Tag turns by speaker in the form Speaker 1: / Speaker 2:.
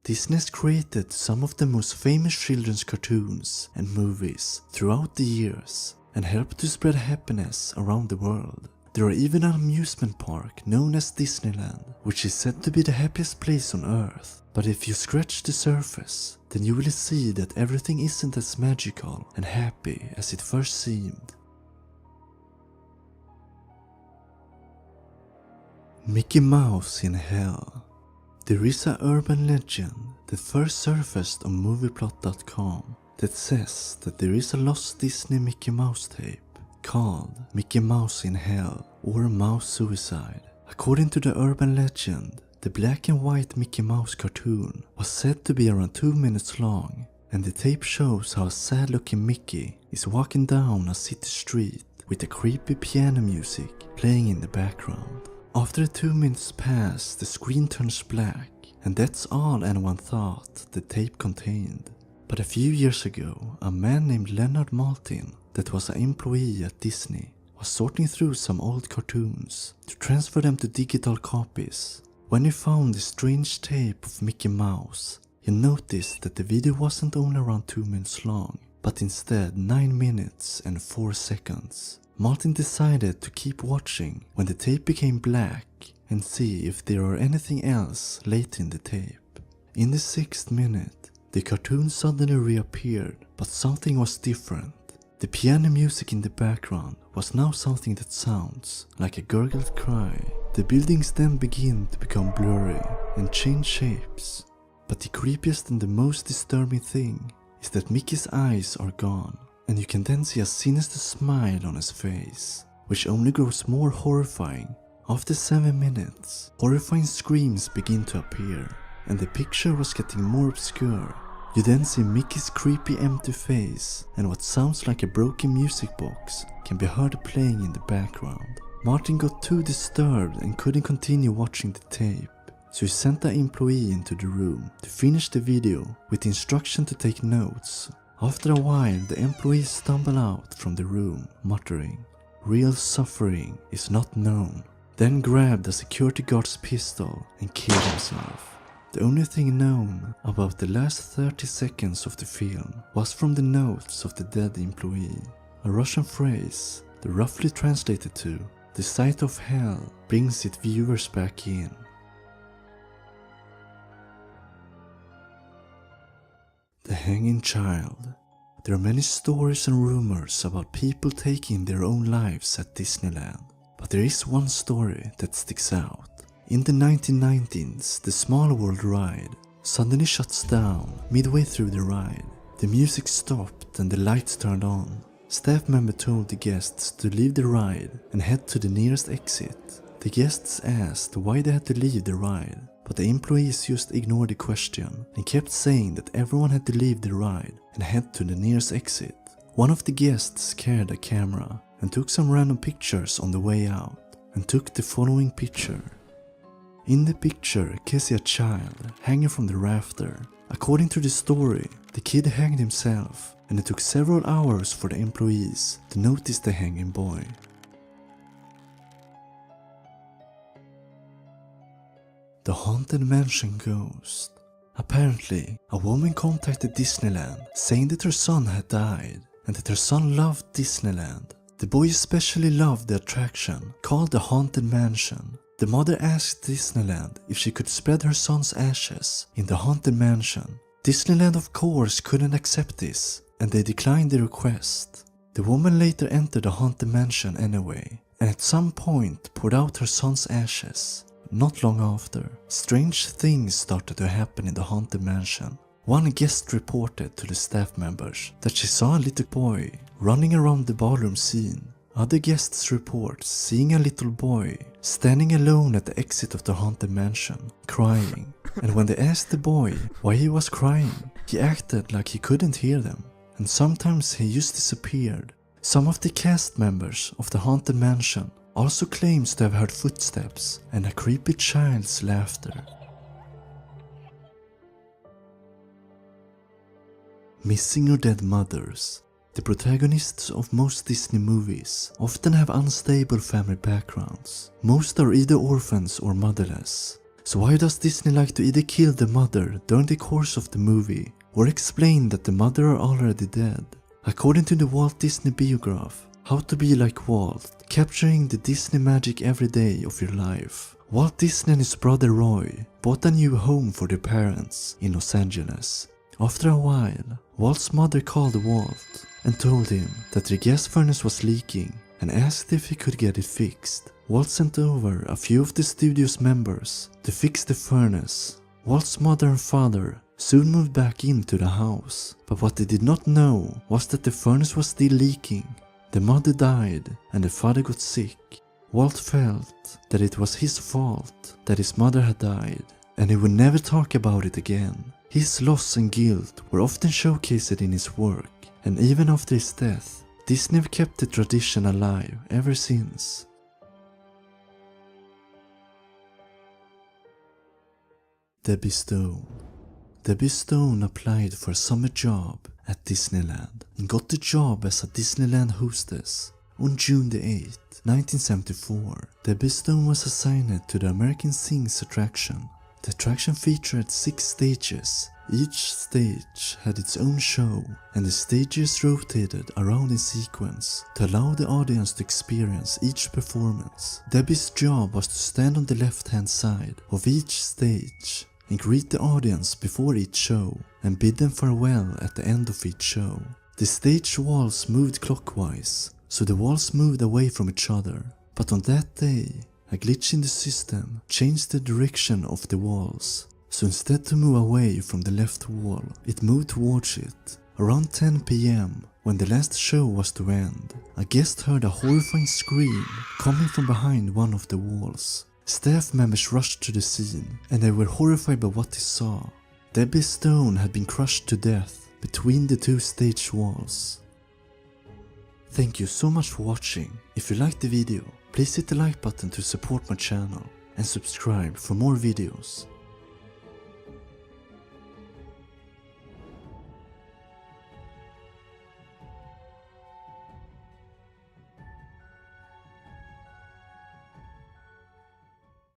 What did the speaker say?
Speaker 1: Disney has created some of the most famous children's cartoons and movies throughout the years and helped to spread happiness around the world. There are even an amusement park known as Disneyland, which is said to be the happiest place on earth. But if you scratch the surface, then you will see that everything isn't as magical and happy as it first seemed. Mickey Mouse in Hell. There is a urban legend that first surfaced on movieplot.com that says that there is a lost Disney Mickey Mouse tape called Mickey Mouse in Hell or Mouse Suicide. According to the urban legend, the black and white Mickey Mouse cartoon was said to be around 2 minutes long, and the tape shows how a sad looking Mickey is walking down a city street with a creepy piano music playing in the background. After 2 minutes pass, the screen turns black, and that's all anyone thought the tape contained. But a few years ago, a man named Leonard Maltin, that was an employee at Disney, was sorting through some old cartoons to transfer them to digital copies. When he found the strange tape of Mickey Mouse, he noticed that the video wasn't only around 2 minutes long, but instead 9 minutes and 4 seconds. Martin decided to keep watching when the tape became black and see if there are anything else late in the tape. In the 6th minute, the cartoon suddenly reappeared, but something was different. The piano music in the background was now something that sounds like a gurgled cry. The buildings then begin to become blurry and change shapes. But the creepiest and the most disturbing thing is that Mickey's eyes are gone, and you can then see a sinister smile on his face, which only grows more horrifying. After 7 minutes, horrifying screams begin to appear, and the picture was getting more obscure. You then see Mickey's creepy empty face, and what sounds like a broken music box can be heard playing in the background. Martin got too disturbed and couldn't continue watching the tape, so he sent an employee into the room to finish the video with the instruction to take notes. After a while, the employee stumbled out from the room, muttering, "Real suffering is not known," then grabbed a security guard's pistol and killed himself. The only thing known about the last 30 seconds of the film was from the notes of the dead employee, a Russian phrase that roughly translated to, "The sight of hell brings its viewers back in." The Hanging Child. There are many stories and rumors about people taking their own lives at Disneyland, but there is one story that sticks out. In the 1990s, the Small World ride suddenly shuts down midway through the ride. The music stopped and the lights turned on. Staff member told the guests to leave the ride and head to the nearest exit. The guests asked why they had to leave the ride, but the employees just ignored the question and kept saying that everyone had to leave the ride and head to the nearest exit. One of the guests carried a camera and took some random pictures on the way out, and took the following picture. In the picture, you can see a child hanging from the rafter. According to the story, the kid hanged himself, and it took several hours for the employees to notice the hanging boy. The Haunted Mansion Ghost. Apparently, a woman contacted Disneyland saying that her son had died and that her son loved Disneyland. The boy especially loved the attraction called the Haunted Mansion. The mother asked Disneyland if she could spread her son's ashes in the Haunted Mansion. Disneyland of course couldn't accept this, and they declined the request. The woman later entered the Haunted Mansion anyway, and at some point poured out her son's ashes. Not long after, strange things started to happen in the Haunted Mansion. One guest reported to the staff members that she saw a little boy running around the ballroom scene. Other guests report seeing a little boy standing alone at the exit of the Haunted Mansion, crying. And when they asked the boy why he was crying, he acted like he couldn't hear them, and sometimes he just disappeared. Some of the cast members of the Haunted Mansion also claims to have heard footsteps and a creepy child's laughter. Missing or dead mothers. The protagonists of most Disney movies often have unstable family backgrounds. Most are either orphans or motherless. So why does Disney like to either kill the mother during the course of the movie, or explain that the mother are already dead? According to the Walt Disney biograph, How to Be Like Walt, capturing the Disney magic every day of your life, Walt Disney and his brother Roy bought a new home for their parents in Los Angeles. After a while, Walt's mother called Walt and told him that their gas furnace was leaking and asked if he could get it fixed. Walt sent over a few of the studio's members to fix the furnace. Walt's mother and father soon moved back into the house, but what they did not know was that the furnace was still leaking. The mother died and the father got sick. Walt felt that it was his fault that his mother had died, and he would never talk about it again. His loss and guilt were often showcased in his work, and even after his death, Disney have kept the tradition alive ever since. Debbie Stone. Debbie Stone applied for a summer job at Disneyland and got the job as a Disneyland hostess. On June 8, 1974, Debbie Stone was assigned to the American Sings attraction. The attraction featured 6 stages. Each stage had its own show, and the stages rotated around in sequence to allow the audience to experience each performance. Debbie's job was to stand on the left-hand side of each stage and greet the audience before each show and bid them farewell at the end of each show. The stage walls moved clockwise, so the walls moved away from each other. But on that day, a glitch in the system changed the direction of the walls. So instead to move away from the left wall, it moved towards it. Around 10 PM, when the last show was to end, a guest heard a horrifying scream coming from behind one of the walls. Staff members rushed to the scene, and they were horrified by what they saw. Debbie Stone had been crushed to death between the 2 stage walls. Thank you so much for watching. If you liked the video, please hit the like button to support my channel and subscribe for more videos.